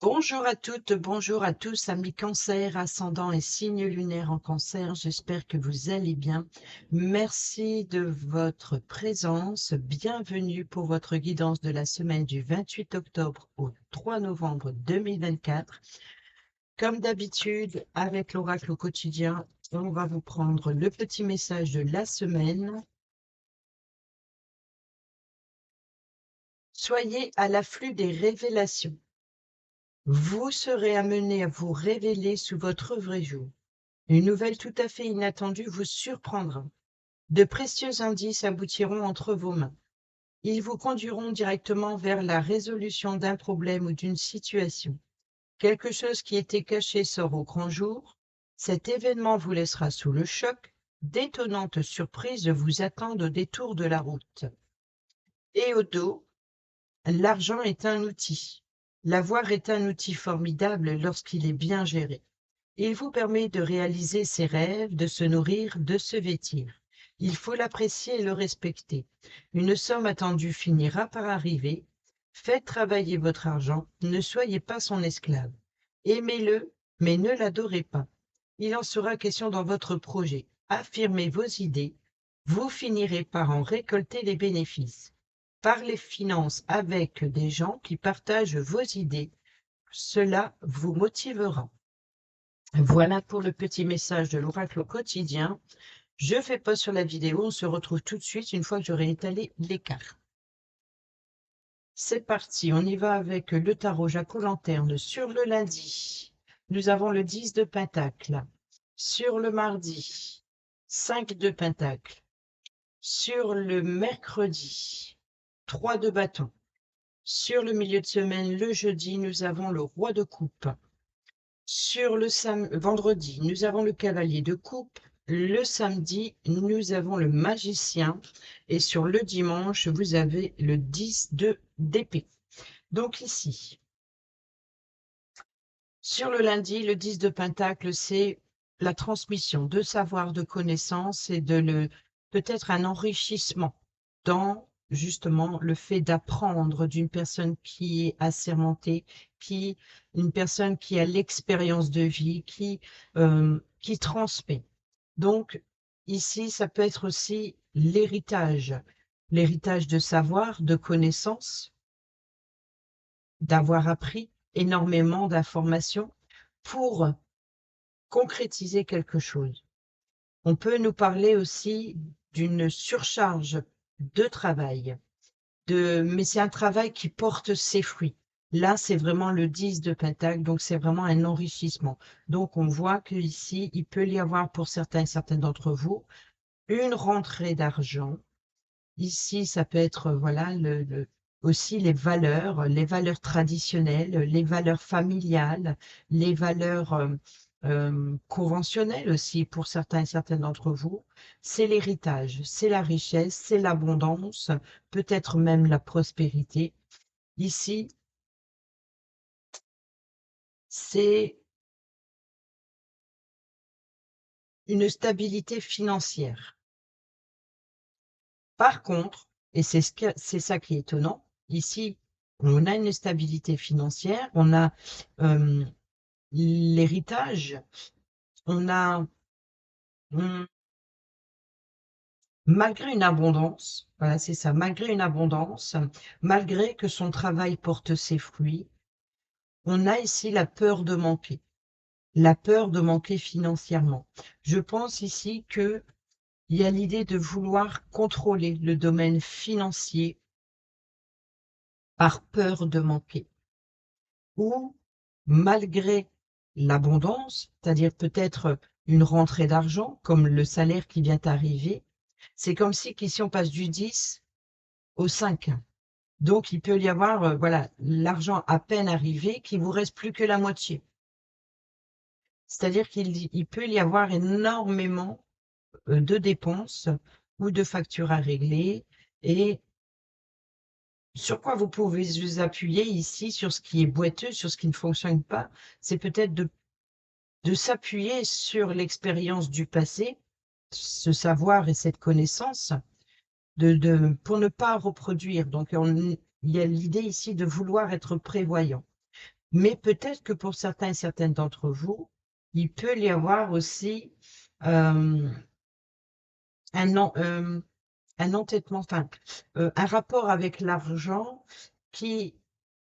Bonjour à toutes, bonjour à tous, amis Cancer, ascendant et signe lunaire en Cancer. J'espère que vous allez bien. Merci de votre présence. Bienvenue pour votre guidance de la semaine du 28 octobre au 3 novembre 2024. Comme d'habitude, avec l'oracle au quotidien, on va vous prendre le petit message de la semaine. Soyez à l'afflux des révélations. Vous serez amené à vous révéler sous votre vrai jour. Une nouvelle tout à fait inattendue vous surprendra. De précieux indices aboutiront entre vos mains. Ils vous conduiront directement vers la résolution d'un problème ou d'une situation. Quelque chose qui était caché sort au grand jour. Cet événement vous laissera sous le choc. D'étonnantes surprises vous attendent au détour de la route. Et au dos, l'argent est un outil. L'avoir est un outil formidable lorsqu'il est bien géré. Il vous permet de réaliser ses rêves, de se nourrir, de se vêtir. Il faut l'apprécier et le respecter. Une somme attendue finira par arriver. Faites travailler votre argent, ne soyez pas son esclave. Aimez-le, mais ne l'adorez pas. Il en sera question dans votre projet. Affirmez vos idées, vous finirez par en récolter les bénéfices. Parlez finances avec des gens qui partagent vos idées. Cela vous motivera. Voilà pour le petit message de l'oracle au quotidien. Je fais pause sur la vidéo. On se retrouve tout de suite une fois que j'aurai étalé les cartes. C'est parti, on y va avec le tarot Jack-o'-lanterne. Sur le lundi, nous avons le 10 de Pentacle. Sur le mardi, 5 de Pentacle. Sur le mercredi, 3 de bâton. Sur le milieu de semaine, le jeudi, nous avons le roi de coupe. Sur le vendredi, nous avons le cavalier de coupe. Le samedi, nous avons le magicien. Et sur le dimanche, vous avez le 10 d'épée. Donc ici, sur le lundi, le 10 de pentacle, c'est la transmission de savoir, de connaissances et peut-être un enrichissement dans justement le fait d'apprendre d'une personne qui est assermentée, une personne qui a l'expérience de vie, qui transmet. Donc ici, ça peut être aussi l'héritage de savoir, de connaissances, d'avoir appris énormément d'informations pour concrétiser quelque chose. On peut nous parler aussi d'une surcharge de travail, mais c'est un travail qui porte ses fruits. Là, c'est vraiment le 10 de Pentacle, donc c'est vraiment un enrichissement. Donc, on voit qu'ici, il peut y avoir pour certains et certaines d'entre vous une rentrée d'argent. Ici, ça peut être voilà aussi les valeurs traditionnelles, les valeurs familiales, les valeurs conventionnelles aussi pour certains et certaines d'entre vous. C'est l'héritage, c'est la richesse, c'est l'abondance, peut-être même la prospérité. Ici, c'est une stabilité financière. Par contre, et c'est ça qui est étonnant, ici, on a une stabilité financière, on a l'héritage, on a, malgré une abondance, voilà, c'est ça, malgré une abondance, malgré que son travail porte ses fruits, on a ici la peur de manquer financièrement. Je pense ici qu'il y a l'idée de vouloir contrôler le domaine financier par peur de manquer. Ou malgré l'abondance, c'est-à-dire peut-être une rentrée d'argent, comme le salaire qui vient d'arriver, c'est comme si qu'ici on passe du 10 au 5. Donc il peut y avoir voilà, l'argent à peine arrivé qui vous reste plus que la moitié. C'est-à-dire qu'il peut y avoir énormément de dépenses ou de factures à régler. Et sur quoi vous pouvez vous appuyer ici, sur ce qui est boiteux, sur ce qui ne fonctionne pas, c'est peut-être de s'appuyer sur l'expérience du passé, ce savoir et cette connaissance, pour ne pas reproduire. Donc, il y a l'idée ici de vouloir être prévoyant. Mais peut-être que pour certains et certaines d'entre vous, il peut y avoir aussi euh, un entêtement, enfin, un rapport avec l'argent qui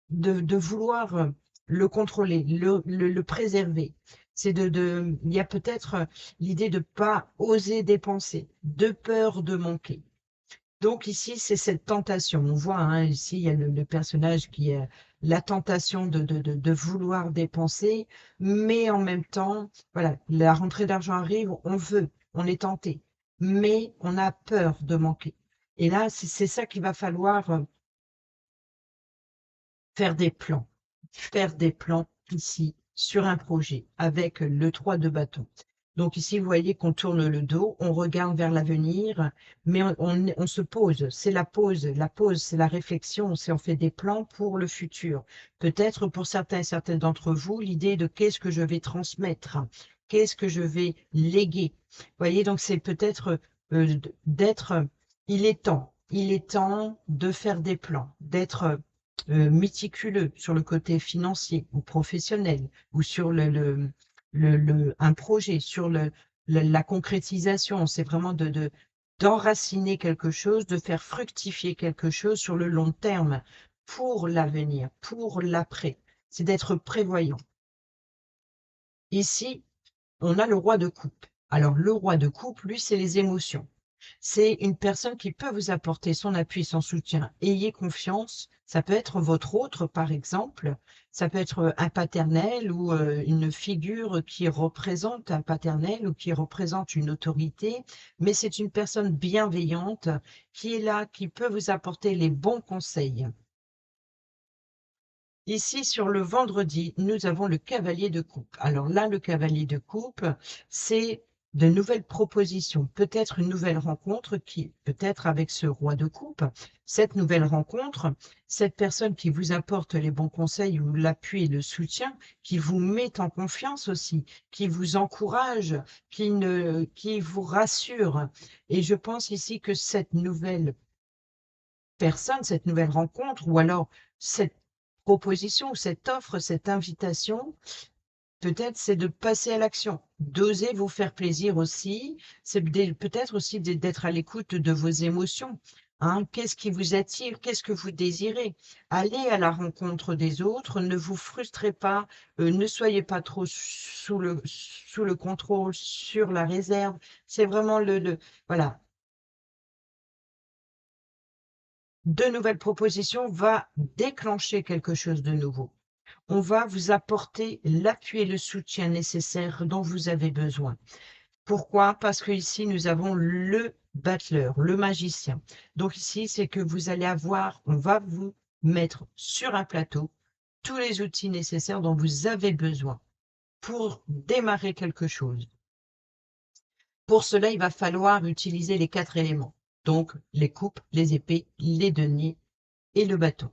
de vouloir le contrôler, le préserver. C'est il y a peut-être l'idée de pas oser dépenser, de peur de manquer. Donc ici, c'est cette tentation. On voit, hein, ici, il y a le personnage qui a la tentation de vouloir dépenser, mais en même temps, voilà, la rentrée d'argent arrive, on veut, on est tenté, mais on a peur de manquer. Et là, c'est ça qu'il va falloir faire des plans ici sur un projet avec le 3 de bâton. Donc ici, vous voyez qu'on tourne le dos, on regarde vers l'avenir, mais on se pose. C'est la pause. La pause, c'est la réflexion. C'est on fait des plans pour le futur. Peut-être pour certains et certaines d'entre vous, l'idée de qu'est-ce que je vais transmettre, qu'est-ce que je vais léguer. Vous voyez, donc c'est peut-être d'être. Il est temps de faire des plans, d'être méticuleux sur le côté financier ou professionnel ou sur un projet, sur la concrétisation. C'est vraiment d'enraciner quelque chose, de faire fructifier quelque chose sur le long terme pour l'avenir, pour l'après. C'est d'être prévoyant. Ici, on a le roi de coupe. Alors, le roi de coupe, lui, c'est les émotions. C'est une personne qui peut vous apporter son appui, son soutien. Ayez confiance. Ça peut être votre autre, par exemple. Ça peut être un paternel ou une figure qui représente un paternel ou qui représente une autorité. Mais c'est une personne bienveillante qui est là, qui peut vous apporter les bons conseils. Ici, sur le vendredi, nous avons le cavalier de coupe. Alors là, le cavalier de coupe, c'est de nouvelles propositions, peut-être une nouvelle rencontre qui, peut-être avec ce roi de coupe, cette nouvelle rencontre, cette personne qui vous apporte les bons conseils ou l'appui et le soutien, qui vous met en confiance aussi, qui vous encourage, qui vous rassure. Et je pense ici que cette nouvelle personne, cette nouvelle rencontre, ou alors cette proposition, cette offre, cette invitation, peut-être c'est de passer à l'action, d'oser vous faire plaisir aussi, c'est peut-être aussi d'être à l'écoute de vos émotions. Hein, qu'est-ce qui vous attire? Qu'est-ce que vous désirez? Allez à la rencontre des autres, ne vous frustrez pas, ne soyez pas trop sous le contrôle, sur la réserve. C'est vraiment voilà, de nouvelles propositions va déclencher quelque chose de nouveau. On va vous apporter l'appui et le soutien nécessaire dont vous avez besoin. Pourquoi? Parce que ici, nous avons le battleur, le magicien. Donc ici, c'est que vous allez avoir, on va vous mettre sur un plateau tous les outils nécessaires dont vous avez besoin pour démarrer quelque chose. Pour cela, il va falloir utiliser les 4 éléments. Donc, les coupes, les épées, les deniers et le bâton.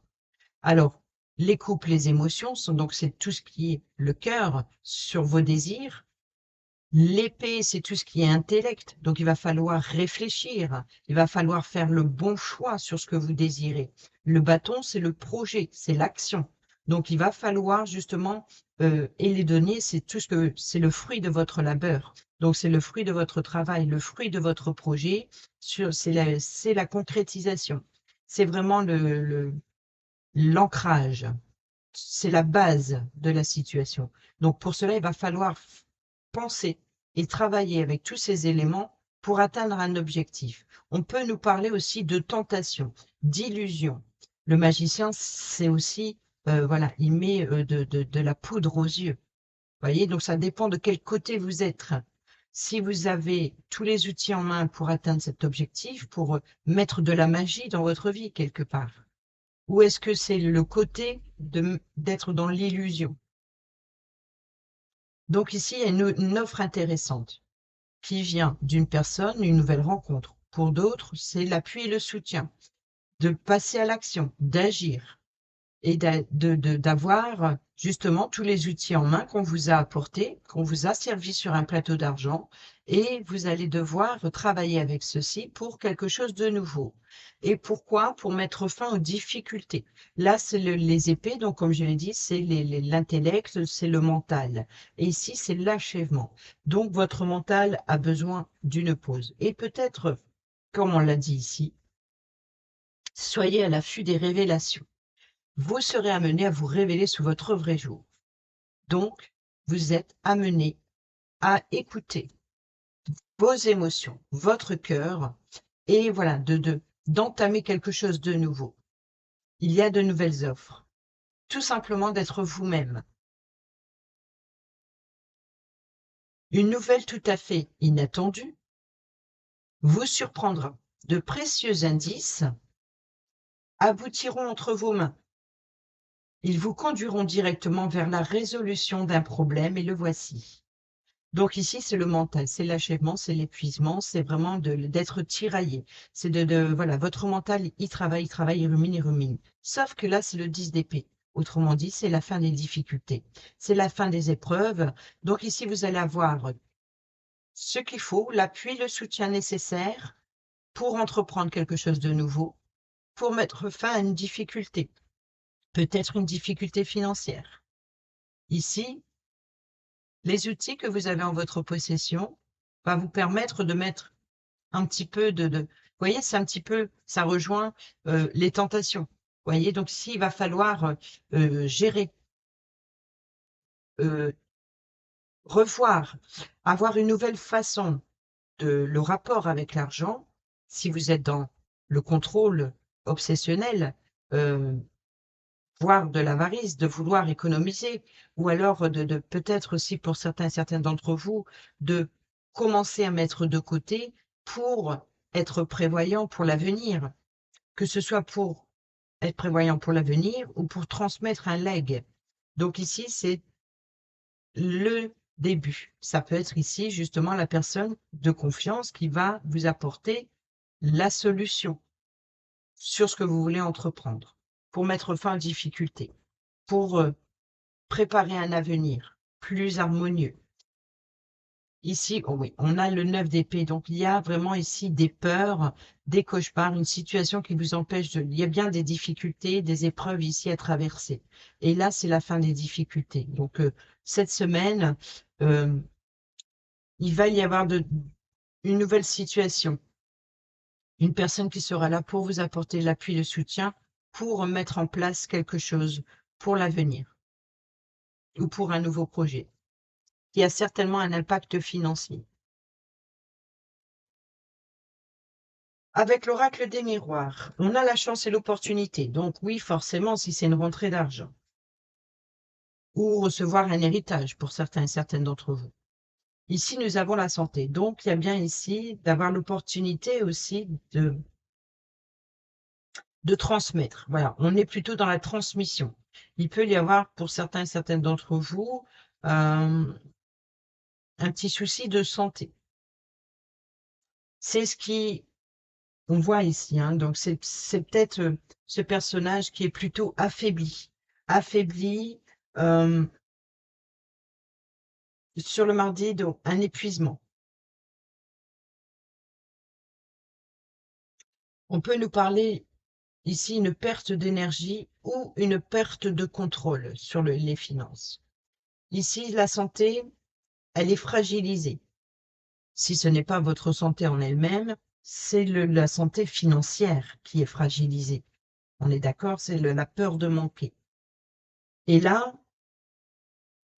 Alors, les coupes, les émotions, donc c'est tout ce qui est le cœur sur vos désirs. L'épée, c'est tout ce qui est intellect, donc il va falloir réfléchir, il va falloir faire le bon choix sur ce que vous désirez. Le bâton, c'est le projet, c'est l'action. Donc il va falloir justement, et les données, c'est tout ce que c'est le fruit de votre labeur. Donc c'est le fruit de votre travail, le fruit de votre projet, c'est la concrétisation. C'est vraiment l'ancrage, c'est la base de la situation. Donc pour cela, il va falloir penser et travailler avec tous ces éléments pour atteindre un objectif. On peut nous parler aussi de tentation, d'illusion. Le magicien, c'est aussi, voilà, il met de la poudre aux yeux. Vous voyez, donc ça dépend de quel côté vous êtes. Si vous avez tous les outils en main pour atteindre cet objectif, pour mettre de la magie dans votre vie quelque part, ou est-ce que c'est le côté d'être dans l'illusion? Donc ici, il y a une offre intéressante qui vient d'une personne, une nouvelle rencontre. Pour d'autres, c'est l'appui et le soutien, de passer à l'action, d'agir et d'avoir justement tous les outils en main qu'on vous a apportés, qu'on vous a servi sur un plateau d'argent, et vous allez devoir travailler avec ceci pour quelque chose de nouveau. Et pourquoi? Pour mettre fin aux difficultés. Là, c'est les épées, donc comme je l'ai dit, c'est l'intellect, c'est le mental. Et ici, c'est l'achèvement. Donc, votre mental a besoin d'une pause. Et peut-être, comme on l'a dit ici, soyez à l'affût des révélations. Vous serez amené à vous révéler sous votre vrai jour. Donc, vous êtes amené à écouter vos émotions, votre cœur, et voilà, d'entamer quelque chose de nouveau. Il y a de nouvelles offres. Tout simplement d'être vous-même. Une nouvelle tout à fait inattendue vous surprendra. De précieux indices aboutiront entre vos mains. Ils vous conduiront directement vers la résolution d'un problème et le voici. Donc ici, c'est le mental, c'est l'achèvement, c'est l'épuisement, c'est vraiment d'être tiraillé. C'est voilà, votre mental, il travaille, il rumine, il rumine. Sauf que là, c'est le 10 d'épée. Autrement dit, c'est la fin des difficultés. C'est la fin des épreuves. Donc ici, vous allez avoir ce qu'il faut, l'appui, le soutien nécessaire pour entreprendre quelque chose de nouveau, pour mettre fin à une difficulté. Peut-être une difficulté financière. Ici, les outils que vous avez en votre possession vont vous permettre de mettre un petit peu vous voyez, c'est un petit peu, ça rejoint les tentations. Vous voyez, donc ici, il va falloir gérer, euh, revoir, avoir une nouvelle façon de le rapport avec l'argent. Si vous êtes dans le contrôle obsessionnel, euh, voire de l'avarice, de vouloir économiser, ou alors de peut-être aussi pour certains d'entre vous, de commencer à mettre de côté pour être prévoyant pour l'avenir, que ce soit pour être prévoyant pour l'avenir ou pour transmettre un legs. Donc ici, c'est le début. Ça peut être ici justement la personne de confiance qui va vous apporter la solution sur ce que vous voulez entreprendre pour mettre fin aux difficultés, pour préparer un avenir plus harmonieux. Ici, oh oui, on a le 9 d'épée, donc il y a vraiment ici des peurs, des cauchemars, une situation qui vous empêche de... Il y a bien des difficultés, des épreuves ici à traverser. Et là, c'est la fin des difficultés. Donc, cette semaine, euh, il va y avoir une nouvelle situation. Une personne qui sera là pour vous apporter l'appui, le soutien, pour mettre en place quelque chose pour l'avenir ou pour un nouveau projet, qui a certainement un impact financier. Avec l'oracle des miroirs, on a la chance et l'opportunité. Donc oui, forcément, si c'est une rentrée d'argent ou recevoir un héritage pour certains et certaines d'entre vous. Ici, nous avons la santé. Donc, il y a bien ici d'avoir l'opportunité aussi de transmettre. Voilà, on est plutôt dans la transmission. Il peut y avoir pour certains et certaines d'entre vous un petit souci de santé. C'est ce qui on voit ici, hein, donc c'est peut-être ce personnage qui est plutôt affaibli. Affaibli sur le mardi, donc un épuisement. On peut nous parler ici une perte d'énergie ou une perte de contrôle sur les finances. Ici, la santé, elle est fragilisée. Si ce n'est pas votre santé en elle-même, c'est la santé financière qui est fragilisée. On est d'accord, c'est la peur de manquer. Et là,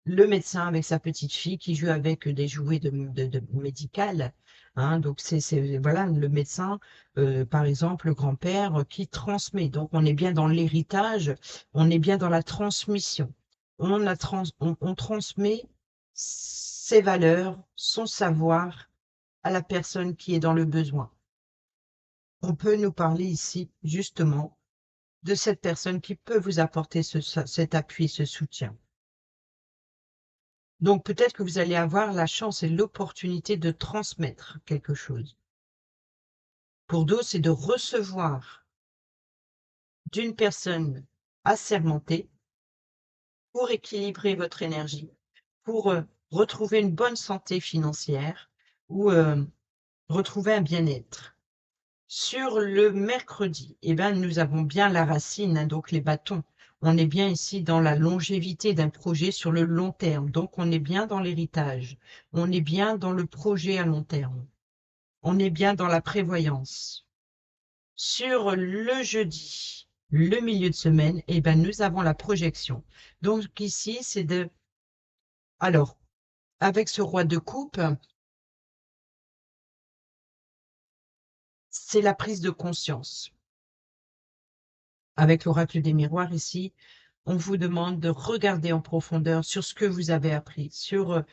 le médecin avec sa petite fille qui joue avec des jouets de médical. Hein, donc voilà le médecin, par exemple le grand-père qui transmet. Donc on est bien dans l'héritage, on est bien dans la transmission. On transmet ses valeurs, son savoir à la personne qui est dans le besoin. On peut nous parler ici justement de cette personne qui peut vous apporter cet appui, ce soutien. Donc peut-être que vous allez avoir la chance et l'opportunité de transmettre quelque chose. Pour d'autres, c'est de recevoir d'une personne assermentée pour équilibrer votre énergie, pour, retrouver une bonne santé financière ou, retrouver un bien-être. Sur le mercredi, eh ben, nous avons bien la racine, hein, donc les bâtons. On est bien ici dans la longévité d'un projet sur le long terme, donc on est bien dans l'héritage. On est bien dans le projet à long terme. On est bien dans la prévoyance. Sur le jeudi, le milieu de semaine, eh ben, nous avons la projection. Donc ici, c'est de... Alors, avec ce roi de coupe, c'est la prise de conscience. Avec l'oracle des miroirs ici, on vous demande de regarder en profondeur sur ce que vous avez appris, sur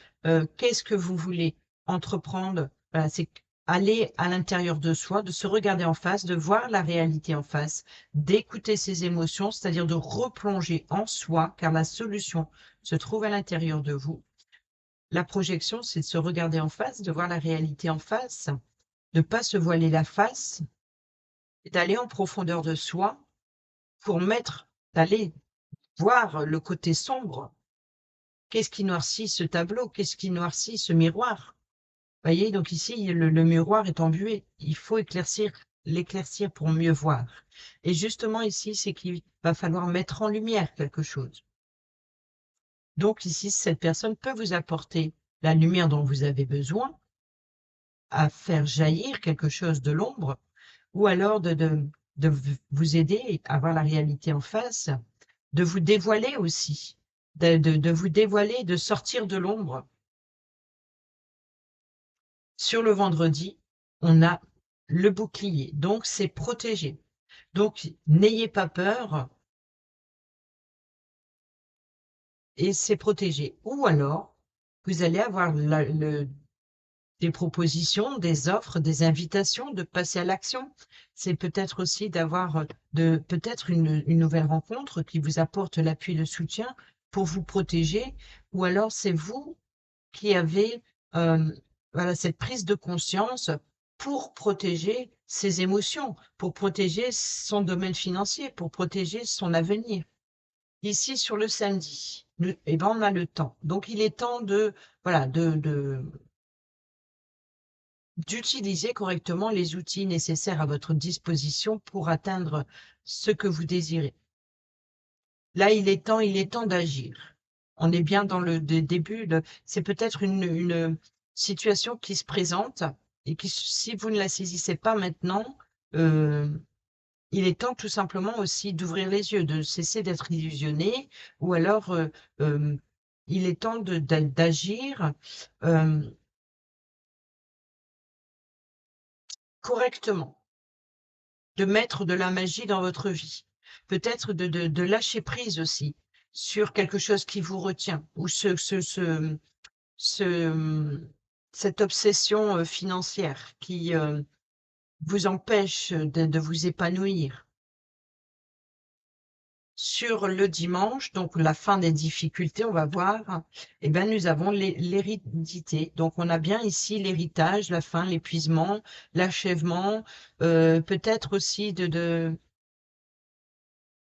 qu'est-ce que vous voulez entreprendre. Voilà, c'est aller à l'intérieur de soi, de se regarder en face, de voir la réalité en face, d'écouter ses émotions, c'est-à-dire de replonger en soi, car la solution se trouve à l'intérieur de vous. La projection, c'est de se regarder en face, de voir la réalité en face, de ne pas se voiler la face, et d'aller en profondeur de soi pour d'aller voir le côté sombre. Qu'est-ce qui noircit ce tableau? Qu'est-ce qui noircit ce miroir? Voyez, donc ici, le miroir est embué. Il faut l'éclaircir pour mieux voir. Et justement ici, c'est qu'il va falloir mettre en lumière quelque chose. Donc ici, cette personne peut vous apporter la lumière dont vous avez besoin, à faire jaillir quelque chose de l'ombre, ou alors de vous aider à voir la réalité en face, de vous dévoiler aussi, de vous dévoiler, de sortir de l'ombre. Sur le vendredi, on a le bouclier, donc c'est protégé. Donc, n'ayez pas peur et c'est protégé. Ou alors, vous allez avoir des propositions, des offres, des invitations de passer à l'action. C'est peut-être aussi d'avoir peut-être une nouvelle rencontre qui vous apporte l'appui et le soutien pour vous protéger. Ou alors, c'est vous qui avez voilà, cette prise de conscience pour protéger ses émotions, pour protéger son domaine financier, pour protéger son avenir. Ici, sur le samedi, eh ben, on a le temps. Donc, il est temps voilà, d'utiliser correctement les outils nécessaires à votre disposition pour atteindre ce que vous désirez. Là, il est temps d'agir. On est bien dans le début. C'est peut-être une situation qui se présente et qui, si vous ne la saisissez pas maintenant, euh, il est temps tout simplement aussi d'ouvrir les yeux, de cesser d'être illusionné, ou alors il est temps d'agir euh, correctement, de mettre de la magie dans votre vie. Peut-être de lâcher prise aussi sur quelque chose qui vous retient, ou ce cette obsession, financière qui, vous empêche de vous épanouir. Sur le dimanche, donc la fin des difficultés, on va voir, eh ben, nous avons l'hérédité. Donc on a bien ici l'héritage, la fin, l'épuisement, l'achèvement, peut-être aussi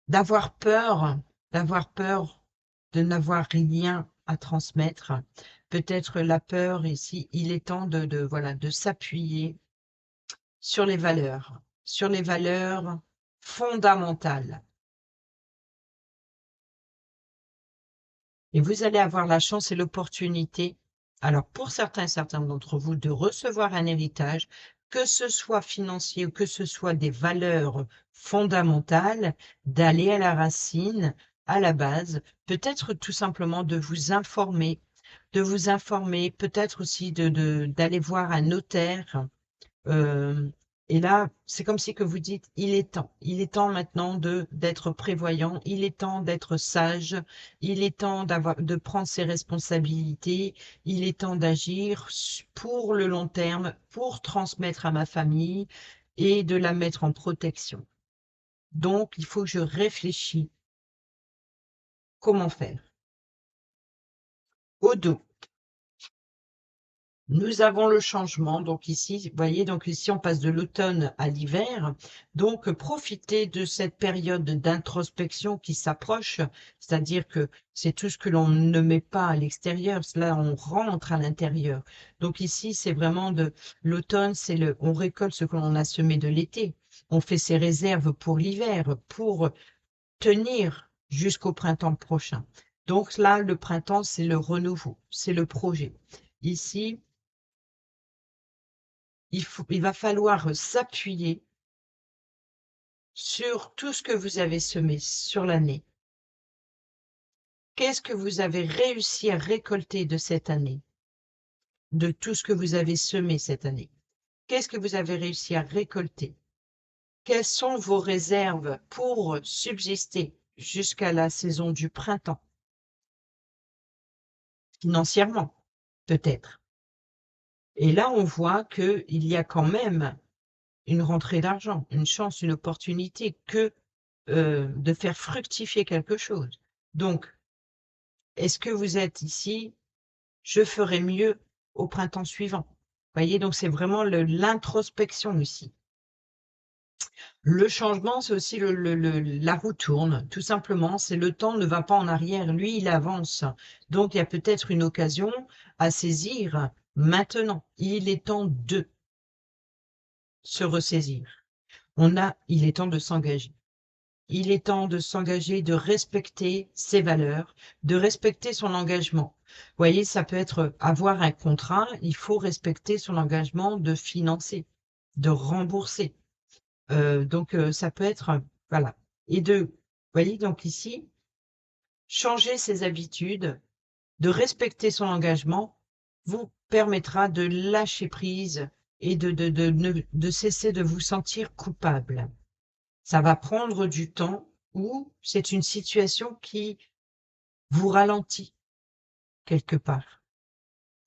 d'avoir peur de n'avoir rien à transmettre. Peut-être la peur ici, il est temps voilà, de s'appuyer sur les valeurs fondamentales. Et vous allez avoir la chance et l'opportunité, alors pour certains d'entre vous, de recevoir un héritage, que ce soit financier ou que ce soit des valeurs fondamentales, d'aller à la racine, à la base, peut-être tout simplement de vous informer, peut-être aussi d'aller voir un notaire. euh, et là, c'est comme si que vous dites, il est temps maintenant d'être prévoyant, il est temps d'être sage, il est temps de prendre ses responsabilités, il est temps d'agir pour le long terme, pour transmettre à ma famille et de la mettre en protection. Donc, il faut que je réfléchisse comment faire. Au dos, Nous avons le changement, donc ici, vous voyez, donc ici on passe de l'automne à l'hiver, donc profitez de cette période d'introspection qui s'approche, c'est-à-dire que c'est tout ce que l'on ne met pas à l'extérieur, là on rentre à l'intérieur. Donc ici c'est vraiment de l'automne, on récolte ce que l'on a semé de l'été, on fait ses réserves pour l'hiver, pour tenir jusqu'au printemps prochain. Donc là, le printemps, c'est le renouveau, c'est le projet. Ici, il va falloir s'appuyer sur tout ce que vous avez semé sur l'année. Qu'est-ce que vous avez réussi à récolter de cette année? De tout ce que vous avez semé cette année? Qu'est-ce que vous avez réussi à récolter? Quelles sont vos réserves pour subsister jusqu'à la saison du printemps? Financièrement, peut-être. Et là, on voit qu'il y a quand même une rentrée d'argent, une chance, une opportunité de faire fructifier quelque chose. Donc, est-ce que vous êtes ici? Je ferai mieux au printemps suivant. Voyez, donc c'est vraiment l'introspection ici. Le changement, c'est aussi la roue tourne, tout simplement. C'est le temps ne va pas en arrière, lui, il avance. Donc, il y a peut-être une occasion à saisir maintenant. Il est temps de se ressaisir. Il est temps de s'engager. Il est temps de s'engager, de respecter ses valeurs, de respecter son engagement. Vous voyez, ça peut être avoir un contrat, il faut respecter son engagement de financer, de rembourser. Donc, ça peut être, voilà. Et vous voyez, donc ici, changer ses habitudes, de respecter son engagement, vous permettra de lâcher prise et de cesser de vous sentir coupable. Ça va prendre du temps ou c'est une situation qui vous ralentit quelque part.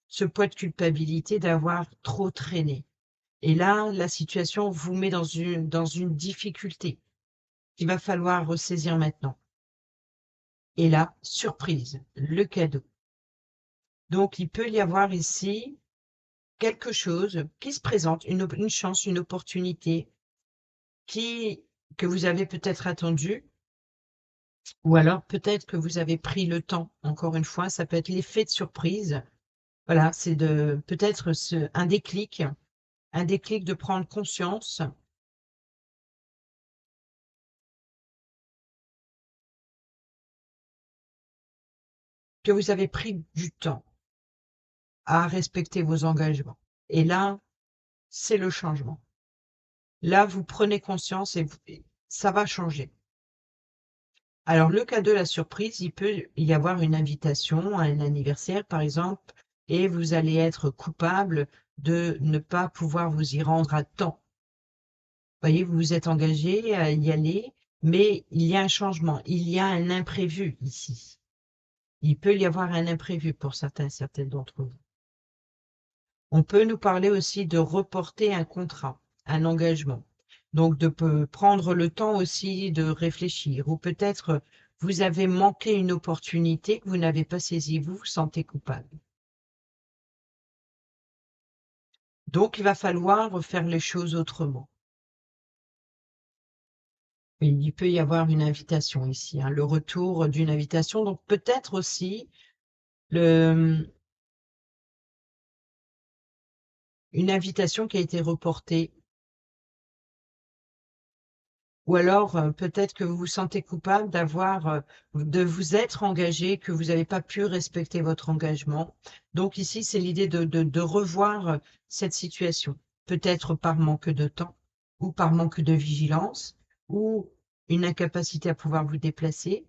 Ce poids de culpabilité d'avoir trop traîné. Et là, la situation vous met dans une difficulté qu'il va falloir ressaisir maintenant. Et là, surprise, le cadeau. Donc, il peut y avoir ici quelque chose qui se présente, une chance, une opportunité que vous avez peut-être attendu. Ou alors peut-être que vous avez pris le temps, encore une fois, ça peut être l'effet de surprise. Voilà, c'est peut-être un déclic de prendre conscience que vous avez pris du temps à respecter vos engagements. Et là, c'est le changement. Là, vous prenez conscience et ça va changer. Alors, le cadeau, la surprise, il peut y avoir une invitation à un anniversaire, par exemple, et vous allez être coupable de ne pas pouvoir vous y rendre à temps. Vous voyez, vous vous êtes engagé à y aller, mais il y a un changement, il y a un imprévu ici. Il peut y avoir un imprévu pour certaines d'entre vous. On peut nous parler aussi de reporter un contrat, un engagement. Donc, de prendre le temps aussi de réfléchir. Ou peut-être vous avez manqué une opportunité que vous n'avez pas saisie, vous vous sentez coupable. Donc, il va falloir faire les choses autrement. Il peut y avoir une invitation ici, le retour d'une invitation. Donc, peut-être aussi une invitation qui a été reportée. Ou alors, peut-être que vous vous sentez coupable de vous être engagé, que vous n'avez pas pu respecter votre engagement. Donc ici, c'est l'idée de revoir cette situation. Peut-être par manque de temps, ou par manque de vigilance, ou une incapacité à pouvoir vous déplacer.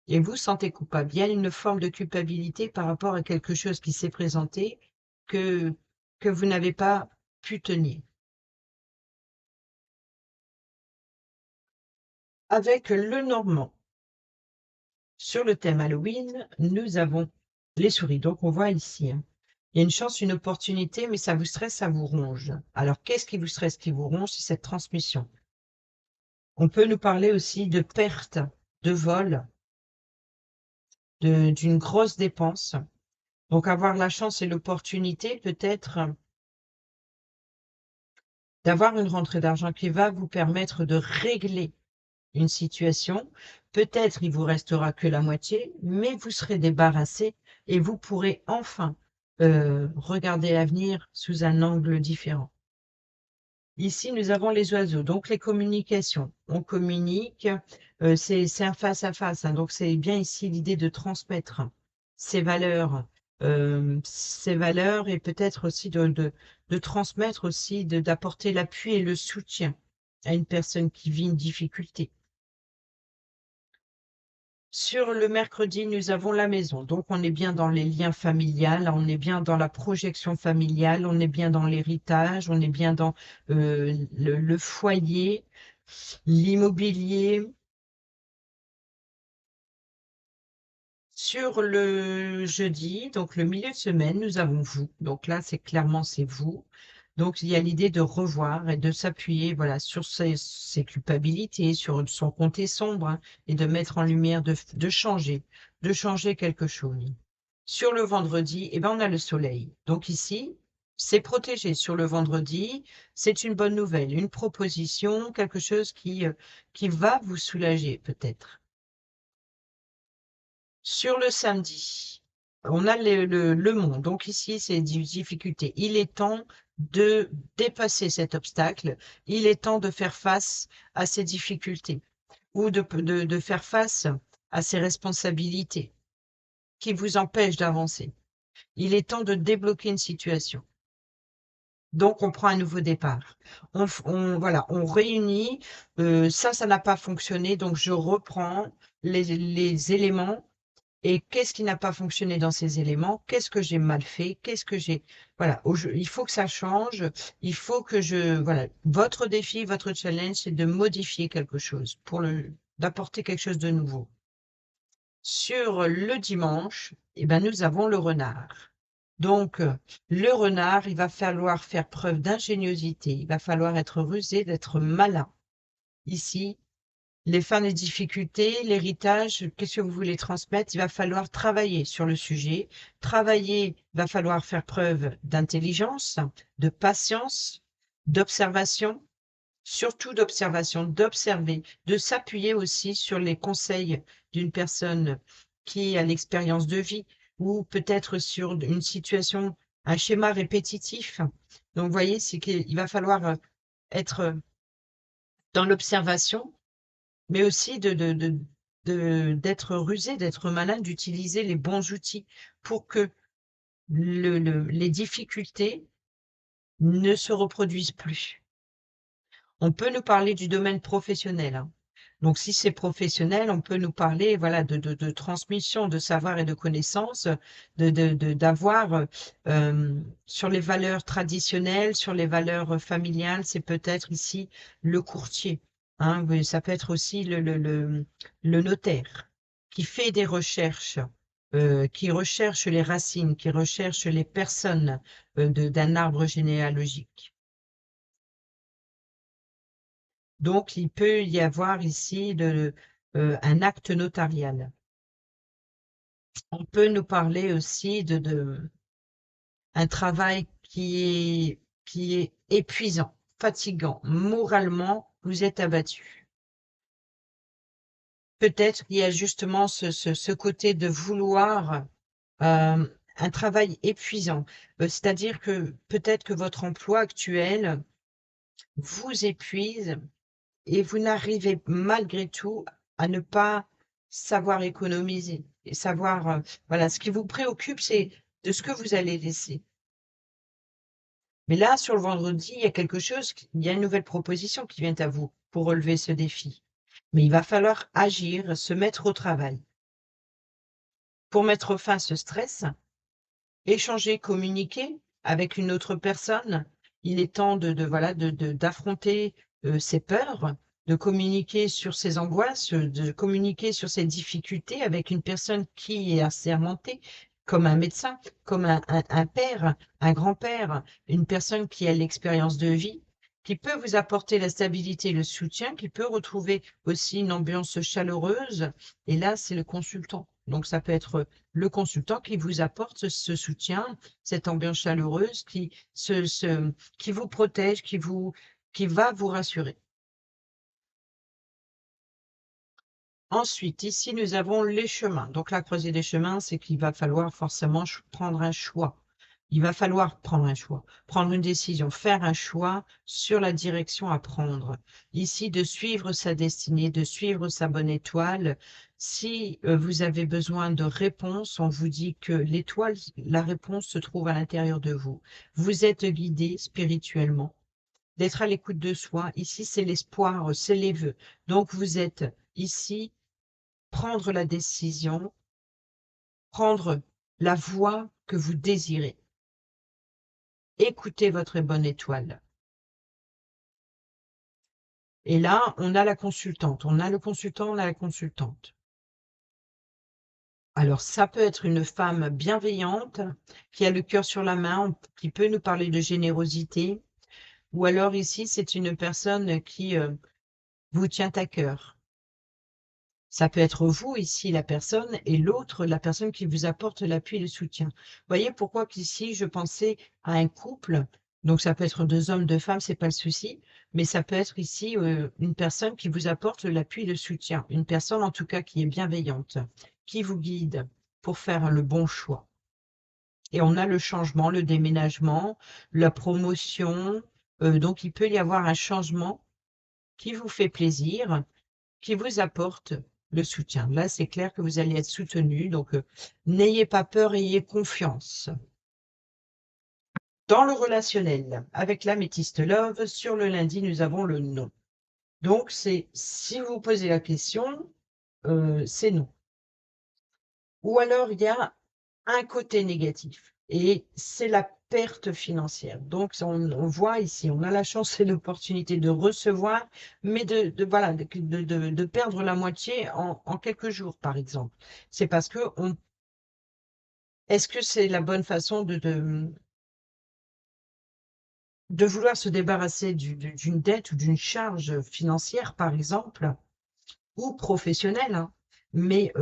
Et vous sentez coupable. Il y a une forme de culpabilité par rapport à quelque chose qui s'est présenté que vous n'avez pas pu tenir. Avec le Normand, sur le thème Halloween, nous avons les souris. Donc, on voit ici, il y a une chance, une opportunité, mais ça vous stresse, ça vous ronge. Alors, qu'est-ce qui vous stresse, qui vous ronge? C'est cette transmission. On peut nous parler aussi de perte, de vol, d'une grosse dépense. Donc, avoir la chance et l'opportunité peut-être d'avoir une rentrée d'argent qui va vous permettre de régler une situation. Peut-être il vous restera que la moitié, mais vous serez débarrassé et vous pourrez enfin regarder l'avenir sous un angle différent. Ici, nous avons les oiseaux, donc les communications. On communique, c'est un face-à-face, hein, donc c'est bien ici l'idée de transmettre ces valeurs et peut-être aussi de transmettre aussi, d'apporter l'appui et le soutien à une personne qui vit une difficulté. Sur le mercredi, nous avons la maison. Donc, on est bien dans les liens familiales, on est bien dans la projection familiale, on est bien dans l'héritage, on est bien dans le foyer, l'immobilier. Sur le jeudi, donc le milieu de semaine, nous avons vous. Donc là, c'est vous. Donc, il y a l'idée de revoir et de s'appuyer voilà, sur ses culpabilités, sur son côté sombre, hein, et de mettre en lumière, de changer quelque chose. Sur le vendredi, eh ben, on a le soleil. Donc ici, c'est protégé. Sur le vendredi, c'est une bonne nouvelle, une proposition, quelque chose qui va vous soulager peut-être. Sur le samedi, on a le monde. Donc ici, c'est des difficultés. Il est temps de dépasser cet obstacle. Il est temps de faire face à ces difficultés ou de faire face à ces responsabilités qui vous empêchent d'avancer. Il est temps de débloquer une situation. Donc, on prend un nouveau départ. Voilà, on réunit. Ça n'a pas fonctionné. Donc, je reprends les éléments. Et qu'est-ce qui n'a pas fonctionné dans ces éléments? Qu'est-ce que j'ai mal fait? Qu'est-ce que j'ai... Voilà, il faut que ça change. Il faut que Voilà, votre défi, votre challenge, c'est de modifier quelque chose, d'apporter quelque chose de nouveau. Sur le dimanche, eh ben, nous avons le renard. Donc, le renard, il va falloir faire preuve d'ingéniosité. Il va falloir être rusé, d'être malin. Ici, les fins des difficultés, l'héritage, qu'est-ce que vous voulez transmettre? Il va falloir travailler sur le sujet. Travailler, il va falloir faire preuve d'intelligence, de patience, d'observation, surtout d'observation, d'observer, de s'appuyer aussi sur les conseils d'une personne qui a l'expérience de vie ou peut-être sur une situation, un schéma répétitif. Donc, vous voyez, c'est qu'il va falloir être dans l'observation mais aussi d'être rusé, d'être malin, d'utiliser les bons outils pour que les difficultés ne se reproduisent plus. On peut nous parler du domaine professionnel, hein. Donc, si c'est professionnel, on peut nous parler, voilà, de transmission de savoir et de connaissances, d'avoir sur les valeurs traditionnelles, sur les valeurs familiales, c'est peut-être ici le courtier, hein, mais ça peut être aussi le notaire qui fait des recherches, qui recherche les racines, qui recherche les personnes d'un arbre généalogique. Donc, il peut y avoir ici un acte notarial. On peut nous parler aussi de un travail qui est épuisant, fatigant. Moralement, vous êtes abattu. Peut-être qu'il y a justement ce côté de vouloir un travail épuisant. C'est-à-dire que peut-être que votre emploi actuel vous épuise et vous n'arrivez malgré tout à ne pas savoir économiser et savoir, voilà, ce qui vous préoccupe, c'est de ce que vous allez laisser. Mais là, sur le vendredi, il y a une nouvelle proposition qui vient à vous pour relever ce défi. Mais il va falloir agir, se mettre au travail. Pour mettre fin à ce stress, échanger, communiquer avec une autre personne. Il est temps d'affronter ses peurs, de communiquer sur ses angoisses, de communiquer sur ses difficultés avec une personne qui est assermentée, comme un médecin, comme un père, un grand-père, une personne qui a l'expérience de vie, qui peut vous apporter la stabilité et le soutien, qui peut retrouver aussi une ambiance chaleureuse. Et là, c'est le consultant. Donc, ça peut être le consultant qui vous apporte ce soutien, cette ambiance chaleureuse qui vous protège, qui va vous rassurer. Ensuite, ici, nous avons les chemins. Donc, la croisée des chemins, c'est qu'il va falloir forcément prendre un choix. Il va falloir prendre un choix, prendre une décision, faire un choix sur la direction à prendre. Ici, de suivre sa destinée, de suivre sa bonne étoile. Si vous avez besoin de réponses, on vous dit que l'étoile, la réponse se trouve à l'intérieur de vous. Vous êtes guidé spirituellement, d'être à l'écoute de soi. Ici, c'est l'espoir, c'est les vœux. Donc, vous êtes ici, prendre la décision, prendre la voie que vous désirez. Écoutez votre bonne étoile. Et là, on a la consultante, on a le consultant, on a la consultante. Alors, ça peut être une femme bienveillante, qui a le cœur sur la main, qui peut nous parler de générosité, ou alors ici, c'est une personne qui vous tient à cœur. Ça peut être vous ici, la personne, et l'autre, la personne qui vous apporte l'appui et le soutien. Vous voyez pourquoi qu'ici, je pensais à un couple, donc ça peut être 2 hommes, 2 femmes, c'est pas le souci, mais ça peut être ici une personne qui vous apporte l'appui et le soutien, une personne en tout cas qui est bienveillante, qui vous guide pour faire le bon choix. Et on a le changement, le déménagement, la promotion, donc il peut y avoir un changement qui vous fait plaisir, qui vous apporte le soutien. Là, c'est clair que vous allez être soutenu, donc n'ayez pas peur, ayez confiance. Dans le relationnel, avec l'améthyste love, sur le lundi, nous avons le non. Donc, c'est si vous posez la question, c'est non. Ou alors, il y a un côté négatif, et c'est la perte financière. Donc, on voit ici, on a la chance et l'opportunité de recevoir, mais voilà, de perdre la moitié en quelques jours, par exemple. C'est parce que est-ce que c'est la bonne façon de vouloir se débarrasser d'une dette ou d'une charge financière, par exemple, ou professionnelle, hein, mais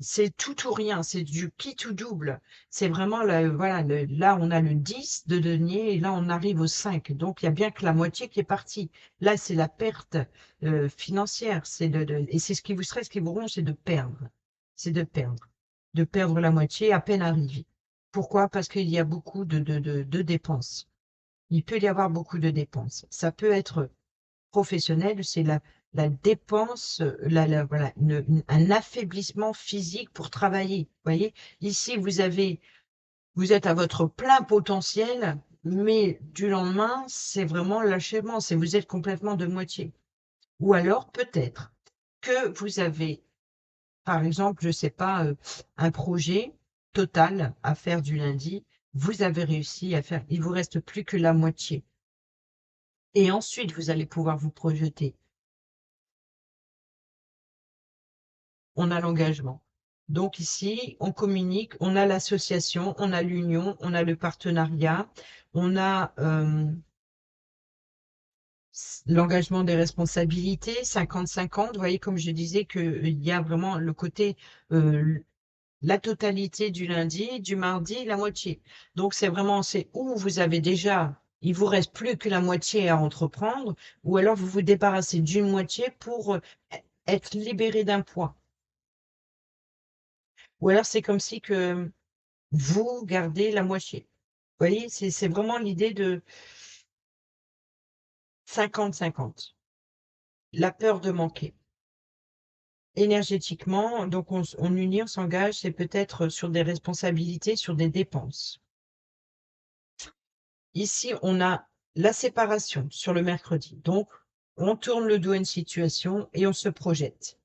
c'est tout ou rien, c'est du quitte ou double. C'est vraiment, voilà, là, on a le 10 de denier et là, on arrive au 5. Donc, il y a bien que la moitié qui est partie. Là, c'est la perte financière. Et c'est ce qui vous stresse, ce qui vous ronge, c'est de perdre. C'est de perdre. De perdre la moitié à peine arrivée. Pourquoi? Parce qu'il y a beaucoup de dépenses. Il peut y avoir beaucoup de dépenses. Ça peut être professionnel, c'est la dépense, voilà, un affaiblissement physique pour travailler. Vous voyez, ici, vous êtes à votre plein potentiel, mais du lendemain, c'est vraiment l'achèvement, c'est vous êtes complètement de moitié. Ou alors, peut-être que vous avez, par exemple, je ne sais pas, un projet total à faire du lundi, vous avez réussi à faire, il vous reste plus que la moitié. Et ensuite, vous allez pouvoir vous projeter. On a l'engagement. Donc ici, on communique, on a l'association, on a l'union, on a le partenariat, on a l'engagement des responsabilités, 50-50. Vous voyez, comme je disais, qu'il y a vraiment le côté, la totalité du lundi, du mardi, la moitié. Donc c'est vraiment, c'est où vous avez déjà, il vous reste plus que la moitié à entreprendre, ou alors vous vous débarrassez d'une moitié pour être libéré d'un poids. Ou alors c'est comme si que vous gardez la moitié. Vous voyez, c'est vraiment l'idée de 50-50. La peur de manquer. Énergétiquement, donc on unit, on s'engage, c'est peut-être sur des responsabilités, sur des dépenses. Ici, on a la séparation sur le mercredi. Donc, on tourne le dos à une situation et on se projette.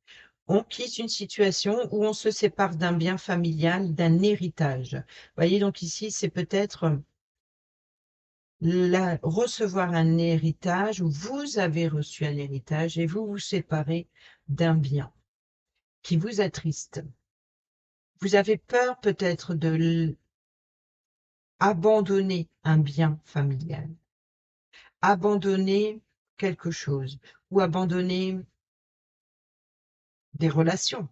On quitte une situation où on se sépare d'un bien familial, d'un héritage. Vous voyez, donc ici, c'est peut-être recevoir un héritage, ou vous avez reçu un héritage et vous vous séparez d'un bien qui vous attriste. Vous avez peur peut-être de abandonner un bien familial, abandonner quelque chose, ou abandonner des relations.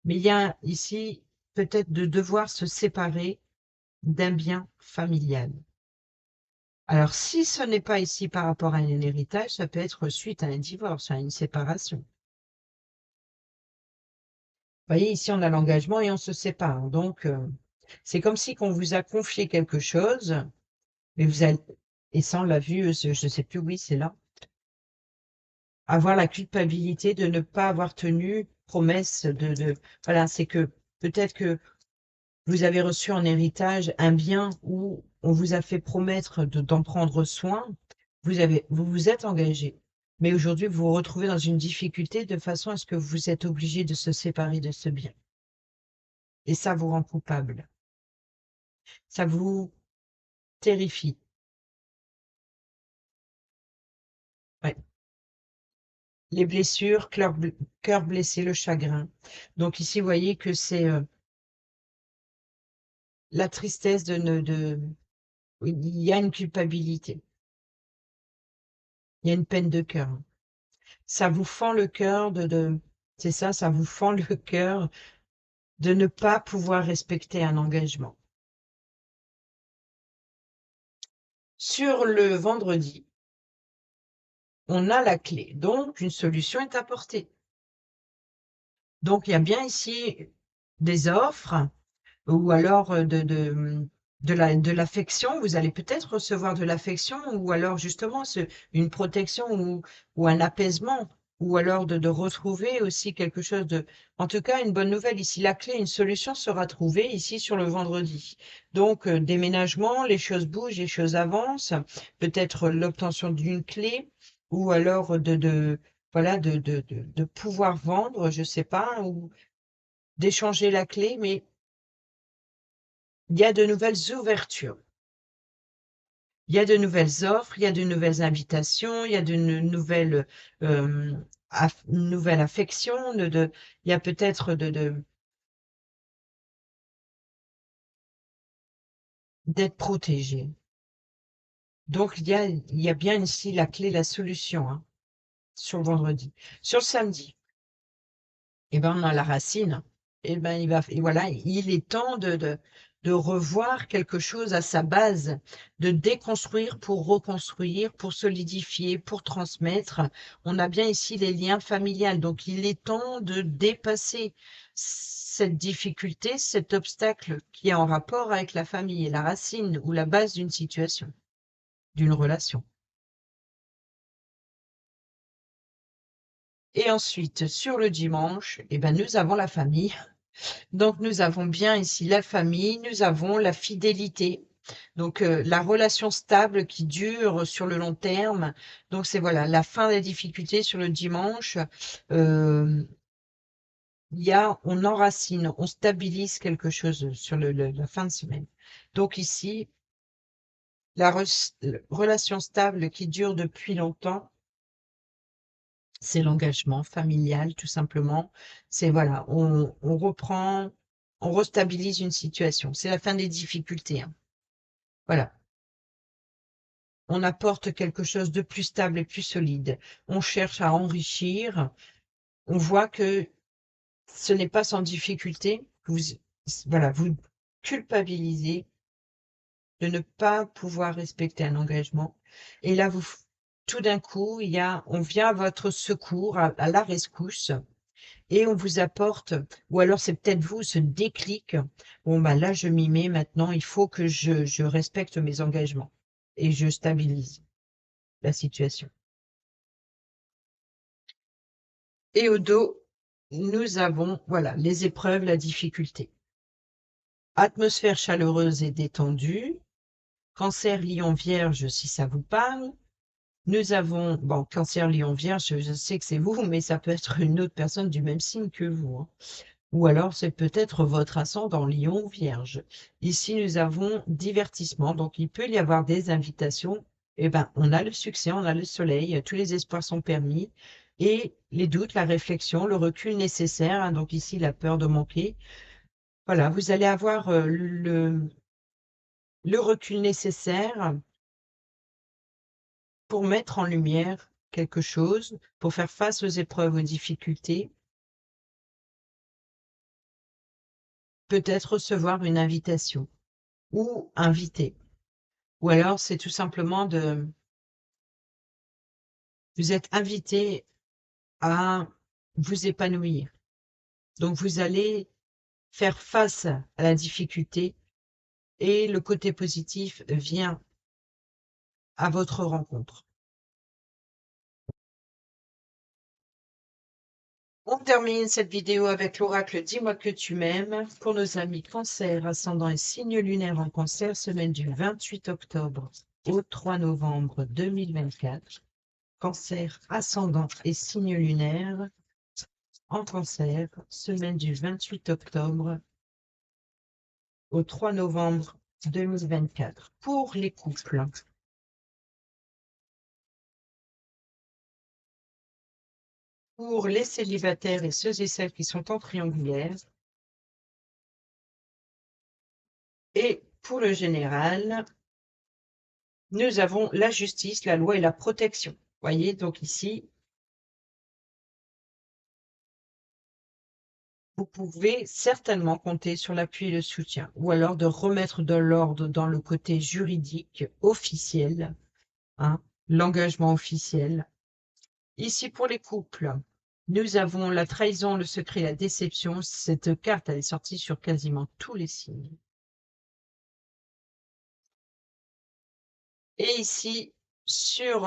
Mais il y a ici peut-être de devoir se séparer d'un bien familial. Alors, si ce n'est pas ici par rapport à un héritage, ça peut être suite à un divorce, à une séparation. Vous voyez, ici, on a l'engagement et on se sépare. Donc, c'est comme si qu'on vous a confié quelque chose, mais vous allez, et ça, on l'a vu, je ne sais plus, oui, c'est là, avoir la culpabilité de ne pas avoir tenu promesse voilà, c'est que peut-être que vous avez reçu en héritage un bien où on vous a fait promettre d'en prendre soin, vous vous êtes engagé. Mais aujourd'hui, vous vous retrouvez dans une difficulté de façon à ce que vous êtes obligé de se séparer de ce bien. Et ça vous rend coupable. Ça vous terrifie. Ouais. Les blessures, cœur blessé, le chagrin. Donc ici, vous voyez que c'est la tristesse il y a une culpabilité. Il y a une peine de cœur. Ça vous fend le cœur c'est ça, ça vous fend le cœur de ne pas pouvoir respecter un engagement. Sur le vendredi, on a la clé, donc une solution est apportée. Donc il y a bien ici des offres ou alors de l'affection. Vous allez peut-être recevoir de l'affection ou alors justement une protection ou un apaisement ou alors de retrouver aussi quelque chose de... En tout cas, une bonne nouvelle ici, la clé, une solution sera trouvée ici sur le vendredi. Donc, déménagement, les choses bougent, les choses avancent, peut-être l'obtention d'une clé ou alors voilà, de pouvoir vendre, je sais pas, ou d'échanger la clé, mais il y a de nouvelles ouvertures, il y a de nouvelles offres, il y a de nouvelles invitations, il y a de nouvelles, nouvelles affections, il y a peut-être d'être protégé. Donc il y a bien ici la clé, la solution, hein, sur le vendredi. Sur le samedi, eh ben, on a la racine. Eh ben, et voilà, il est temps de revoir quelque chose à sa base, de déconstruire pour reconstruire, pour solidifier, pour transmettre. On a bien ici les liens familiaux. Donc, il est temps de dépasser cette difficulté, cet obstacle qui est en rapport avec la famille et la racine ou la base d'une situation, d'une relation. Et ensuite, sur le dimanche, eh ben, nous avons la famille. Donc, nous avons bien ici la famille, nous avons la fidélité. Donc, la relation stable qui dure sur le long terme. Donc, c'est voilà, la fin des difficultés sur le dimanche. Euh, on enracine, on stabilise quelque chose sur la fin de semaine. Donc, ici, relation stable qui dure depuis longtemps, c'est l'engagement familial, tout simplement. C'est voilà, on reprend, on restabilise une situation. C'est la fin des difficultés, hein. Voilà. On apporte quelque chose de plus stable et plus solide. On cherche à enrichir. On voit que ce n'est pas sans difficulté. Voilà, vous culpabilisez de ne pas pouvoir respecter un engagement. Et là, tout d'un coup, on vient à votre secours, à la rescousse, et on vous apporte, ou alors c'est peut-être vous, ce déclic. Bon, bah là, je m'y mets maintenant. Il faut que je respecte mes engagements et je stabilise la situation. Et au dos, nous avons, voilà, les épreuves, la difficulté. Atmosphère chaleureuse et détendue. Cancer, lion, vierge, si ça vous parle. Nous avons, bon, cancer, lion, vierge, je sais que c'est vous, mais ça peut être une autre personne du même signe que vous, hein. Ou alors c'est peut-être votre ascendant lion ou vierge. Ici, nous avons divertissement, donc il peut y avoir des invitations. Eh ben, on a le succès, on a le soleil, tous les espoirs sont permis. Et les doutes, la réflexion, le recul nécessaire, hein, donc ici la peur de manquer. Voilà, vous allez avoir le recul nécessaire pour mettre en lumière quelque chose, pour faire face aux épreuves, aux difficultés. peut-être recevoir une invitation ou inviter. Ou alors, c'est tout simplement vous êtes invité à vous épanouir. Donc, vous allez faire face à la difficulté et le côté positif vient à votre rencontre. On termine cette vidéo avec l'oracle Dis-moi que tu m'aimes pour nos amis Cancer, ascendant et signe lunaire en Cancer, semaine du 28 octobre au 3 novembre 2024. Cancer, ascendant et signe lunaire en Cancer, semaine du 28 octobre au 3 novembre 2024. Pour les couples, pour les célibataires et ceux et celles qui sont en triangulaire, et pour le général, nous avons la justice, la loi et la protection. Voyez, donc ici, vous pouvez certainement compter sur l'appui et le soutien, ou alors de remettre de l'ordre dans le côté juridique officiel, hein, l'engagement officiel. Ici, pour les couples, nous avons la trahison, le secret, la déception. Cette carte, elle est sortie sur quasiment tous les signes. Et ici, sur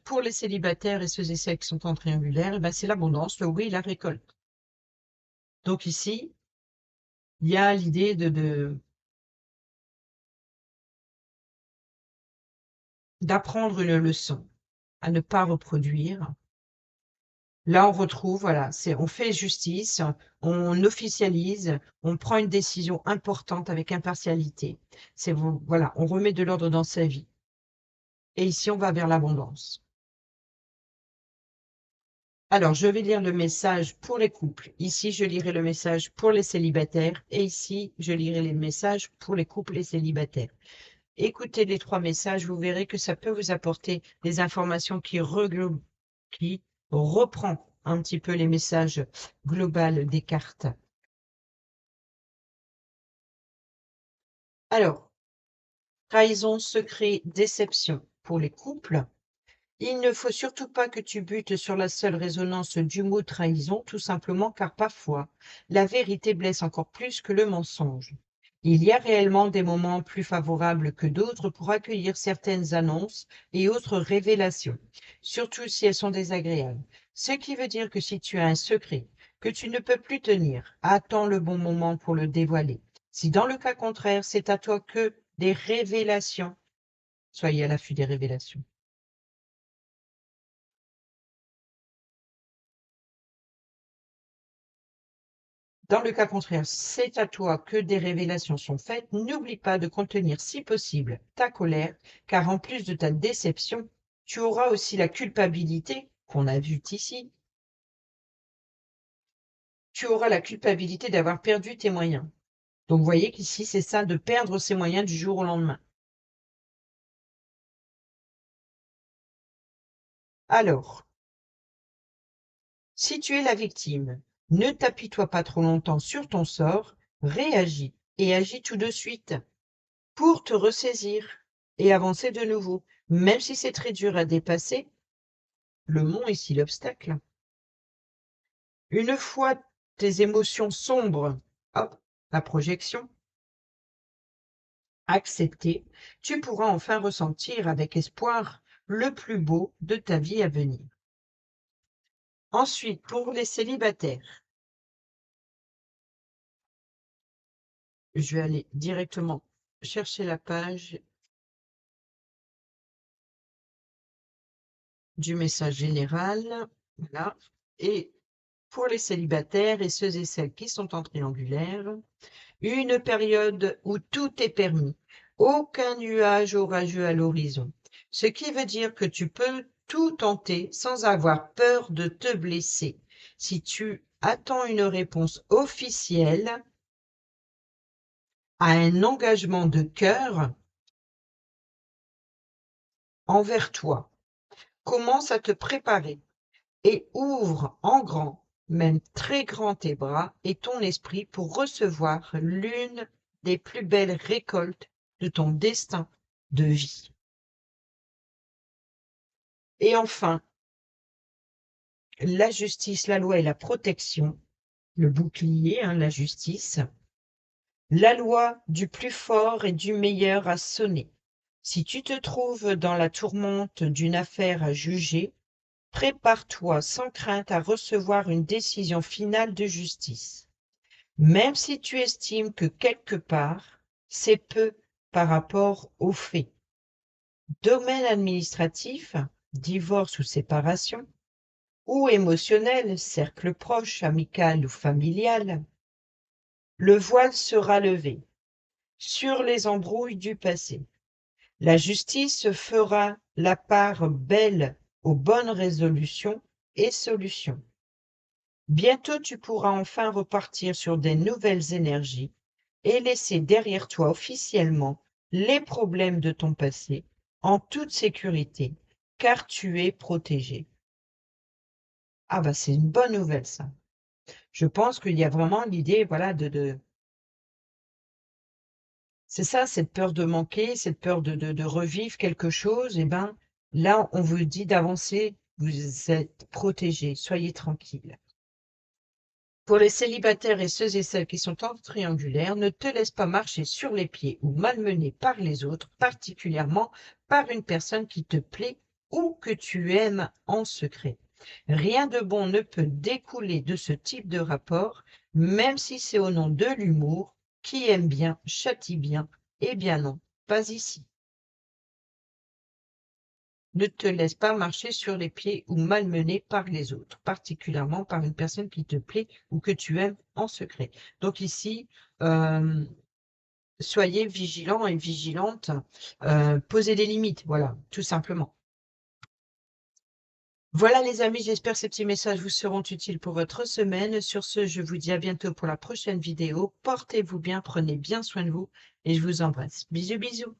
pour les célibataires et ceux et celles qui sont en triangulaire, eh ben, c'est l'abondance, le oui et la récolte. Donc ici, il y a l'idée d'apprendre une leçon à ne pas reproduire. Là, on retrouve, voilà, on fait justice, on officialise, on prend une décision importante avec impartialité. Voilà, on remet de l'ordre dans sa vie. Et ici, on va vers l'abondance. Alors, je vais lire le message pour les couples. Ici, je lirai le message pour les célibataires. Et ici, je lirai les messages pour les couples et célibataires. Écoutez les 3 messages, vous verrez que ça peut vous apporter des informations qui reprend un petit peu les messages globaux des cartes. Alors, trahison, secret, déception pour les couples. Il ne faut surtout pas que tu butes sur la seule résonance du mot trahison, tout simplement car parfois, la vérité blesse encore plus que le mensonge. Il y a réellement des moments plus favorables que d'autres pour accueillir certaines annonces et autres révélations, surtout si elles sont désagréables. Ce qui veut dire que si tu as un secret que tu ne peux plus tenir, attends le bon moment pour le dévoiler. Si dans le cas contraire, c'est à toi que des révélations, soyez à l'affût des révélations. Dans le cas contraire, c'est à toi que des révélations sont faites. N'oublie pas de contenir, si possible, ta colère, car en plus de ta déception, tu auras aussi la culpabilité qu'on a vue ici. Tu auras la culpabilité d'avoir perdu tes moyens. Donc, vous voyez qu'ici, c'est ça, de perdre ses moyens du jour au lendemain. Alors, si tu es la victime, ne t'apitoie pas trop longtemps sur ton sort, réagis et agis tout de suite pour te ressaisir et avancer de nouveau. Même si c'est très dur à dépasser, le mont ici l'obstacle. Une fois tes émotions sombres, hop, la projection, acceptée, tu pourras enfin ressentir avec espoir le plus beau de ta vie à venir. Ensuite, pour les célibataires, je vais aller directement chercher la page du message général. Voilà. Et pour les célibataires et ceux et celles qui sont en triangulaire, une période où tout est permis, aucun nuage orageux à l'horizon, ce qui veut dire que tu peux tout tenter sans avoir peur de te blesser. Si tu attends une réponse officielle à un engagement de cœur envers toi, commence à te préparer et ouvre en grand même très grands tes bras et ton esprit pour recevoir l'une des plus belles récoltes de ton destin de vie. Et enfin, la justice, la loi et la protection, le bouclier, la justice. La loi du plus fort et du meilleur a sonné. Si tu te trouves dans la tourmente d'une affaire à juger, prépare-toi sans crainte à recevoir une décision finale de justice. Même si tu estimes que quelque part, c'est peu par rapport aux faits. Domaine administratif, divorce ou séparation, ou émotionnel, cercle proche, amical ou familial, le voile sera levé sur les embrouilles du passé. La justice fera la part belle aux bonnes résolutions et solutions. Bientôt tu pourras enfin repartir sur des nouvelles énergies et laisser derrière toi officiellement les problèmes de ton passé en toute sécurité, car tu es protégé. Ah bah c'est une bonne nouvelle ça. Je pense qu'il y a vraiment l'idée, voilà, c'est ça, cette peur de manquer, cette peur de revivre quelque chose, et ben là, on vous dit d'avancer, vous êtes protégés, soyez tranquilles. Pour les célibataires et ceux et celles qui sont en triangulaire, ne te laisse pas marcher sur les pieds ou malmener par les autres, particulièrement par une personne qui te plaît ou que tu aimes en secret. Rien de bon ne peut découler de ce type de rapport, même si c'est au nom de l'humour. Qui aime bien, châtie bien. Eh bien non, pas ici. Ne te laisse pas marcher sur les pieds ou malmener par les autres, particulièrement par une personne qui te plaît ou que tu aimes en secret. Donc ici, euh, soyez vigilants et vigilantes, posez des limites, voilà, tout simplement. Voilà les amis, j'espère que ces petits messages vous seront utiles pour votre semaine. Sur ce, je vous dis à bientôt pour la prochaine vidéo. Portez-vous bien, prenez bien soin de vous et je vous embrasse. Bisous, bisous.